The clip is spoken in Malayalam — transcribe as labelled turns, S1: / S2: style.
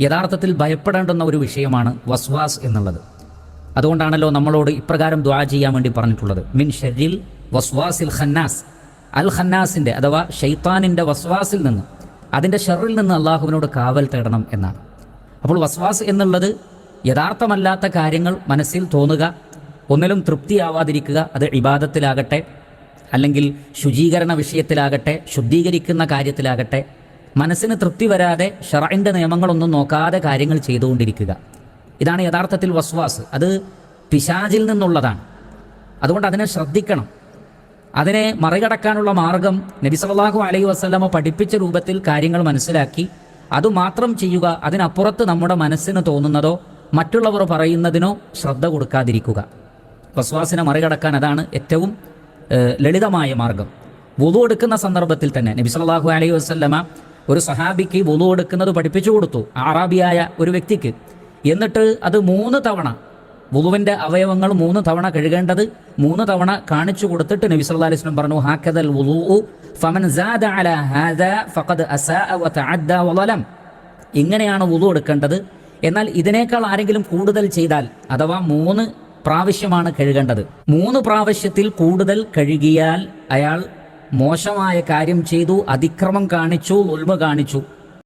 S1: യഥാർത്ഥത്തിൽ ഭയപ്പെടേണ്ടുന്ന ഒരു വിഷയമാണ് വസ്വാസ് എന്നുള്ളത്. അതുകൊണ്ടാണല്ലോ നമ്മളോട് ഇപ്രകാരം ദുആ ചെയ്യാൻ വേണ്ടി പറഞ്ഞിട്ടുള്ളത്, മിൻ ഷർരിൽ വസ്വാസിൽ ഖന്നാസ്, അൽ ഖന്നാസിൻ്റെ അഥവാ ഷൈത്താനിൻ്റെ വസ്വാസിൽ നിന്ന്, അതിൻ്റെ ഷർറിൽ നിന്ന് അള്ളാഹുവിനോട് കാവൽ തേടണം എന്നാണ്. അപ്പോൾ വസ്വാസ് എന്നുള്ളത് യഥാർത്ഥമല്ലാത്ത കാര്യങ്ങൾ മനസ്സിൽ തോന്നുക, ഒന്നിലും തൃപ്തിയാവാതിരിക്കുക. അത് ഇബാദത്തിലാകട്ടെ, അല്ലെങ്കിൽ ശുചീകരണ വിഷയത്തിലാകട്ടെ, ശുദ്ധീകരിക്കുന്ന കാര്യത്തിലാകട്ടെ, മനസ്സിന് തൃപ്തി വരാതെ ശറഇൻ്റെ നിയമങ്ങളൊന്നും നോക്കാതെ കാര്യങ്ങൾ ചെയ്തുകൊണ്ടിരിക്കുക. ഇതാണ് യഥാർത്ഥത്തിൽ വസ്വാസ്. അത് പിശാചിൽ നിന്നുള്ളതാണ്. അതുകൊണ്ട് അതിനെ ശ്രദ്ധിക്കണം. അതിനെ മറികടക്കാനുള്ള മാർഗം നബി സല്ലല്ലാഹു അലൈഹി വസല്ലമ പഠിപ്പിച്ച രൂപത്തിൽ കാര്യങ്ങൾ മനസ്സിലാക്കി അതുമാത്രം ചെയ്യുക. അതിനപ്പുറത്ത് നമ്മുടെ മനസ്സിന് തോന്നുന്നതോ മറ്റുള്ളവർ പറയുന്നതിനോ ശ്രദ്ധ കൊടുക്കാതിരിക്കുക. വസ്വാസിനെ മറികടക്കാൻ അതാണ് ഏറ്റവും ലളിതമായ മാർഗം. വുളു എടുക്കുന്ന സന്ദർഭത്തിൽ തന്നെ നബി സല്ലല്ലാഹു അലൈഹി വസല്ലമ ഒരു സഹാബിക്ക് വുളു എടുക്കുന്നത് പഠിപ്പിച്ചു കൊടുത്തു, അറാബിയായ ഒരു വ്യക്തിക്ക്. എന്നിട്ട് അത് 3 തവണ, വുളുവിൻ്റെ അവയവങ്ങൾ 3 തവണ കഴുകേണ്ടത് 3 തവണ കാണിച്ചു കൊടുത്തിട്ട് നബി സല്ലല്ലാഹു അലൈഹി വസല്ലം പറഞ്ഞു, ഹാക്കദൽ വുളൂഉ ഫമൻ സാദ അലാ ഹാദാ ഫഖദ് അസാഅ വതഅദ്ദ വളലം. ഇങ്ങനെയാണ് വുളു എടുക്കേണ്ടത്. എന്നാൽ ഇതിനേക്കാൾ ആരെങ്കിലും കൂടുതൽ ചെയ്താൽ, അഥവാ 3 പ്രാവശ്യമാണ് കഴുകേണ്ടത്, 3 പ്രാവശ്യത്തിൽ കൂടുതൽ കഴുകിയാൽ അയാൾ മോശമായ കാര്യം ചെയ്തു, അതിക്രമം കാണിച്ചു, ഉൽമ കാണിച്ചു.